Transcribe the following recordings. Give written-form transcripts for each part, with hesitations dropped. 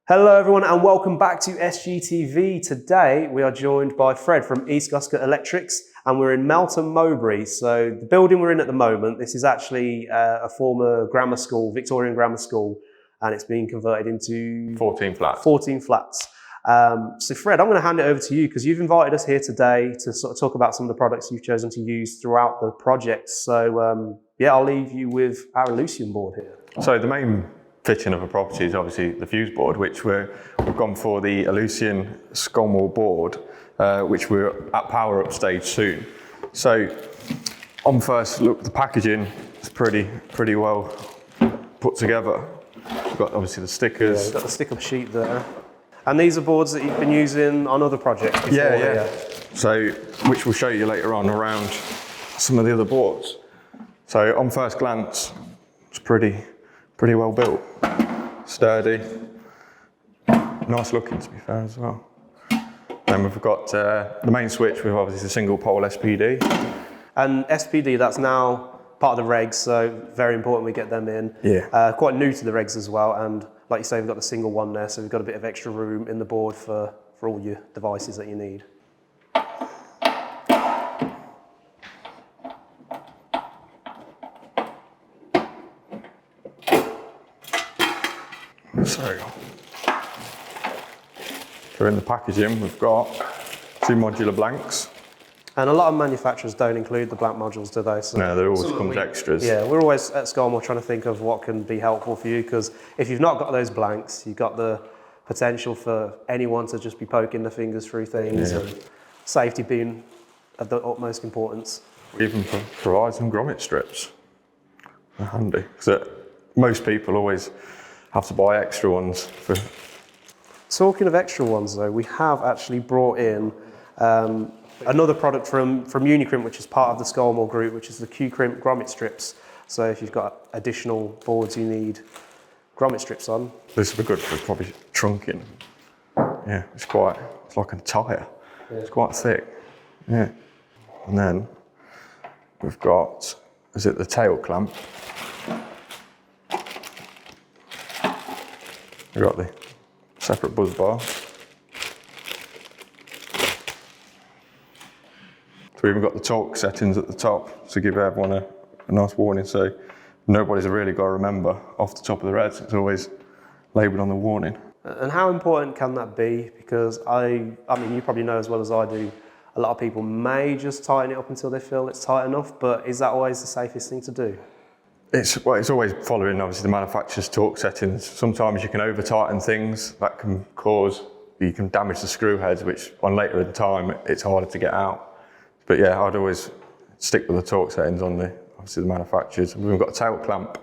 Hello everyone and welcome back to SGTV. Today we are joined by Fred from East Goscote Electrics and we're in Melton Mowbray. So the building we're in at the moment, this is actually a former grammar school, Victorian grammar school, and it's being converted into 14 flats. 14 flats. So Fred, I'm going to hand it over to you because you've invited us here today to sort of talk about some of the products you've chosen to use throughout the project. So yeah, I'll leave you with our Elucian board here. So the main fitting of a property is obviously the fuse board, which we've gone for the Elucian Scolmore board, which we're at power up stage soon. So on first look, the packaging is pretty well put together. We've got obviously the stickers. Yeah, we've got the sticker sheet there. And these are boards that you've been using on other projects before? Yeah. So, which we'll show you later on around some of the other boards. So on first glance, it's pretty well built, sturdy, nice looking to be fair as well. Then we've got the main switch with obviously the single pole SPD. And SPD, that's now part of the regs, so very important we get them in. Yeah. Quite new to the regs as well, and like you say, we've got the single one there, so we've got a bit of extra room in the board for all your devices that you need. So in the packaging, we've got 2 modular blanks. And a lot of manufacturers don't include the blank modules, do they? So no, there always comes extras. Yeah, we're always at Scolmore trying to think of what can be helpful for you, because if you've not got those blanks, you've got the potential for anyone to just be poking their fingers through things, and safety being of the utmost importance. We even provide some grommet strips. They're handy, because most people always have to buy extra ones. Talking of extra ones though, we have actually brought in another product from Unicrimp, which is part of the Scolmore group, which is the Unicrimp grommet strips. So if you've got additional boards you need grommet strips on. This would be good for probably trunking. Yeah, it's like a tyre. Yeah. It's quite thick. Yeah. And then we've got, is it the tail clamp? We've got the separate buzz bar. So we've even got the torque settings at the top to give everyone a nice warning, so nobody's really got to remember off the top of their heads. It's always labelled on the warning. And how important can that be? Because I mean, you probably know as well as I do, a lot of people may just tighten it up until they feel it's tight enough, but is that always the safest thing to do? It's always following obviously the manufacturer's torque settings. Sometimes you can over tighten things that can you can damage the screw heads, which on later in time it's harder to get out. But yeah, I'd always stick with the torque settings on obviously the manufacturers. We've got a tail clamp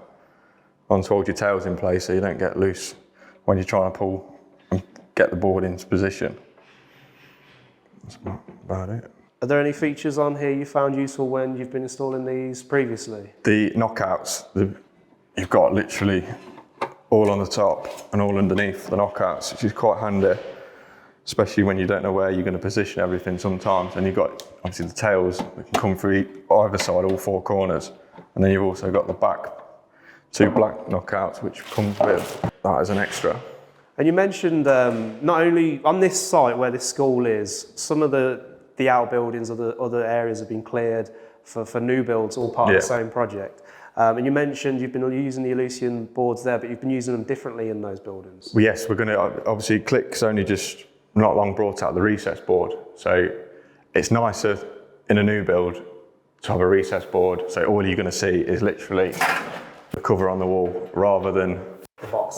on to hold your tails in place so you don't get loose when you're trying to pull and get the board into position. That's about it. Are there any features on here you found useful when you've been installing these previously? The knockouts, you've got literally all on the top and all underneath the knockouts, which is quite handy, especially when you don't know where you're going to position everything sometimes. And you've got obviously the tails that can come through either side, all 4 corners. And then you've also got the back 2 black knockouts, which comes with that as an extra. And you mentioned not only on this site where this school is, some of the outbuildings or the other areas have been cleared for new builds, all part of the same project. And you mentioned you've been using the Elucian boards there, but you've been using them differently in those buildings. Well, yes, we're going to, obviously Click's only just not long brought out the recess board. So it's nicer in a new build to have a recess board. So all you're going to see is literally the cover on the wall rather than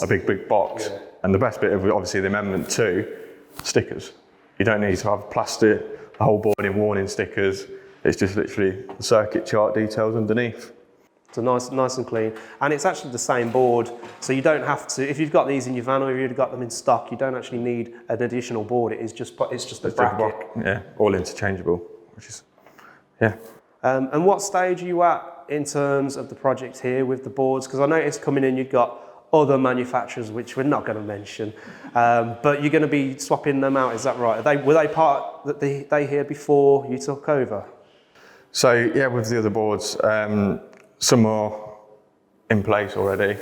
a big box. Yeah. And the best bit of obviously the amendment too, stickers. You don't need to have plastic, the whole board in warning stickers. It's just literally the circuit chart details underneath. So nice and clean. And it's actually the same board, so you don't have to, if you've got these in your van or if you've got them in stock, you don't actually need an additional board. It's just a bracket. Yeah, all interchangeable, which is, yeah. And what stage are you at in terms of the project here with the boards? Because I noticed coming in, you've got other manufacturers, which we're not going to mention, but you're going to be swapping them out, is that right? Were they part that they here before you took over? So yeah, with the other boards, some are in place already.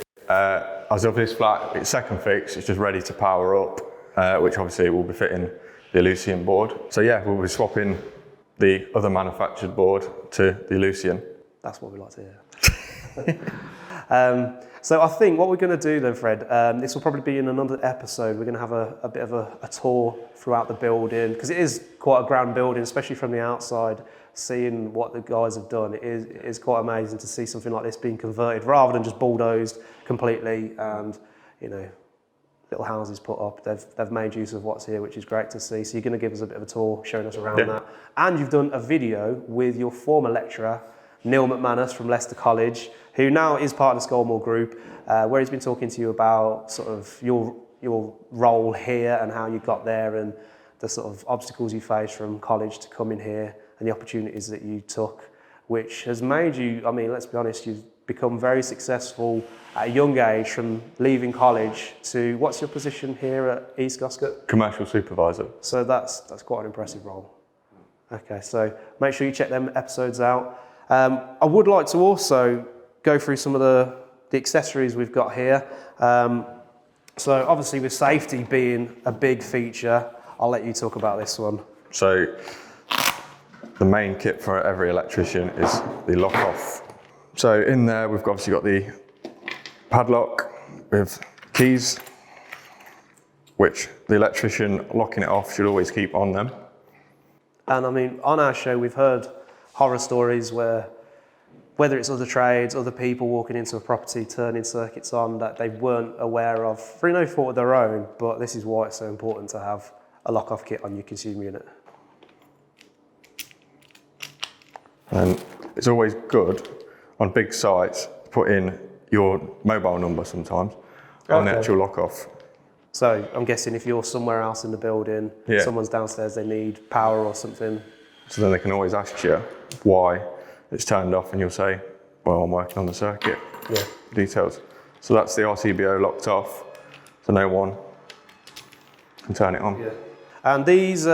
as of this flat, it's second fix, it's just ready to power up, which obviously will be fitting the Elucian board. So yeah, we'll be swapping the other manufactured board to the Elucian. That's what we like to hear. So I think what we're going to do then, Fred, this will probably be in another episode. We're going to have a bit of a tour throughout the building, because it is quite a grand building, especially from the outside. Seeing what the guys have done, it is quite amazing to see something like this being converted rather than just bulldozed completely and, you know, little houses put up. They've made use of what's here, which is great to see. So you're going to give us a bit of a tour, showing us around that. And you've done a video with your former lecturer, Neil McManus from Leicester College, who now is part of the Skolmore Group, where he's been talking to you about sort of your role here and how you got there and the sort of obstacles you faced from college to come in here and the opportunities that you took, which has made you, I mean, let's be honest, you've become very successful at a young age from leaving college to, what's your position here at East Goscote? Commercial supervisor. So that's quite an impressive role. Okay, so make sure you check them episodes out. I would like to also go through some of the accessories we've got here. So obviously with safety being a big feature, I'll let you talk about this one. So the main kit for every electrician is the lock off. So in there we've obviously got the padlock with keys, which the electrician locking it off should always keep on them. And I mean, on our show we've heard horror stories where, whether it's other trades, other people walking into a property, turning circuits on that they weren't aware of, through no fault of their own, but this is why it's so important to have a lock-off kit on your consumer unit. And it's always good on big sites to put in your mobile number sometimes on the actual lock-off. So I'm guessing if you're somewhere else in the building, someone's downstairs, they need power or something. So then they can always ask you why it's turned off and you'll say, well, I'm working on the circuit. Details. So that's the RCBO locked off, so no one can turn it on. And these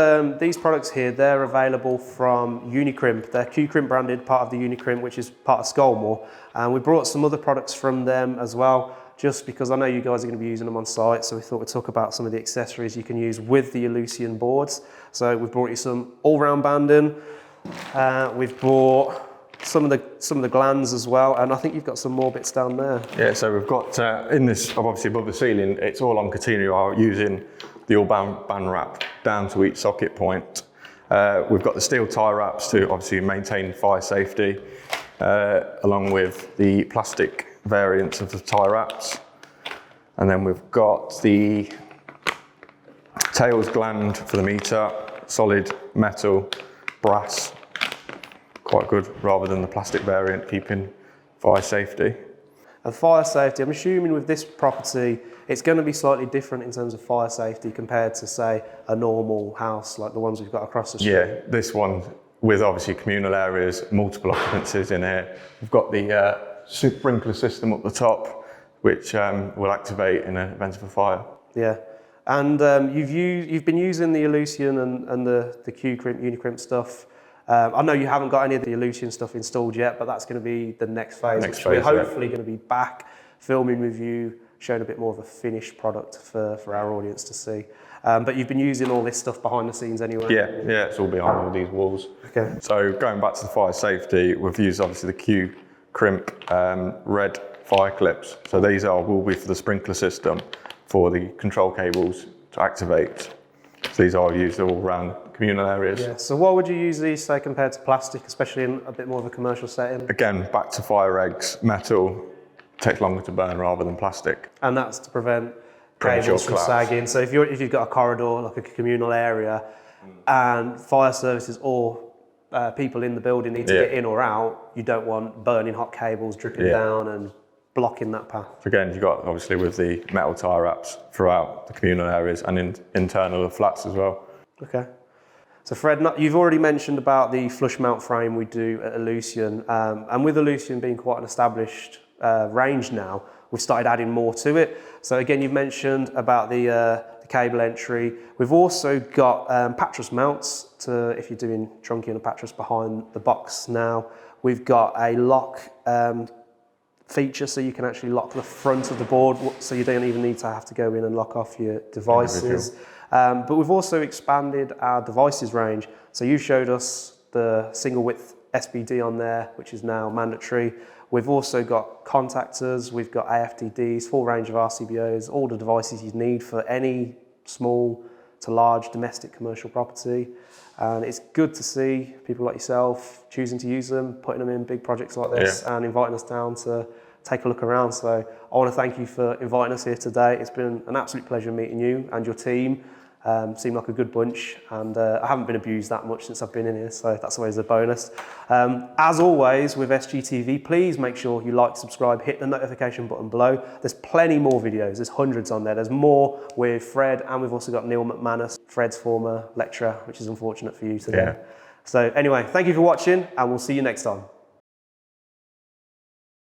products here, they're available from Unicrimp. They're Q-Crimp branded, part of the Unicrimp, which is part of Skolmore. And we brought some other products from them as well, just because I know you guys are going to be using them on site. So we thought we'd talk about some of the accessories you can use with the Elucian boards. So we've brought you some all-round banding. We've brought some of the glands as well, and I think you've got some more bits down there. Yeah, so we've got in this, obviously above the ceiling, it's all on Catenary using the all band wrap down to each socket point. We've got the steel tie wraps to obviously maintain fire safety, along with the plastic variants of the tie wraps. And then we've got the tails gland for the meter, solid metal, brass, quite good rather than the plastic variant, keeping fire safety. And fire safety, I'm assuming with this property, it's going to be slightly different in terms of fire safety compared to, say, a normal house like the ones we've got across the street. Yeah, this one with obviously communal areas, multiple occupancies in here. We've got the sprinkler system up the top, which will activate in an event of a fire. Yeah, and you've been using the Elucian and the Q-Crimp, Unicrimp stuff. I know you haven't got any of the Elucian stuff installed yet, but that's going to be the next phase, which we're hopefully going to be back filming with you, showing a bit more of a finished product for our audience to see. But you've been using all this stuff behind the scenes anyway? Yeah, it's all behind all these walls. Okay. So going back to the fire safety, we've used obviously the Q-Crimp red fire clips. So these will be for the sprinkler system for the control cables to activate. So these are used all around communal areas. Yeah. So what would you use these, say, compared to plastic, especially in a bit more of a commercial setting? Again, back to fire eggs, metal takes longer to burn rather than plastic. And that's to prevent cables from sagging. So if you've got a corridor, like a communal area, and fire services or people in the building need to get in or out, you don't want burning hot cables dripping down and blocking that path. Again, you've got obviously with the metal tie wraps throughout the communal areas and internal of flats as well. Okay. So Fred, you've already mentioned about the flush mount frame we do at Elucian, and with Elucian being quite an established range now, we've started adding more to it. So again, you've mentioned about the cable entry. We've also got pattress mounts to, if you're doing trunking and a pattress behind the box now. We've got a lock feature so you can actually lock the front of the board, so you don't even need to have to go in and lock off your devices. But we've also expanded our devices range. So you showed us the single width SBD on there, which is now mandatory. We've also got contactors, we've got AFDDs, full range of RCBOs, all the devices you need for any small to large domestic commercial property. And it's good to see people like yourself choosing to use them, putting them in big projects like this, and inviting us down to take a look around. So I want to thank you for inviting us here today. It's been an absolute pleasure meeting you and your team. Seem like a good bunch, and I haven't been abused that much since I've been in here, so that's always a bonus. As always with SGTV, please make sure you like, subscribe, hit the notification button below. There's plenty more videos, there's hundreds on there. There's more with Fred, and we've also got Neil McManus, Fred's former lecturer, which is unfortunate for you today. So anyway, thank you for watching, and we'll see you next time.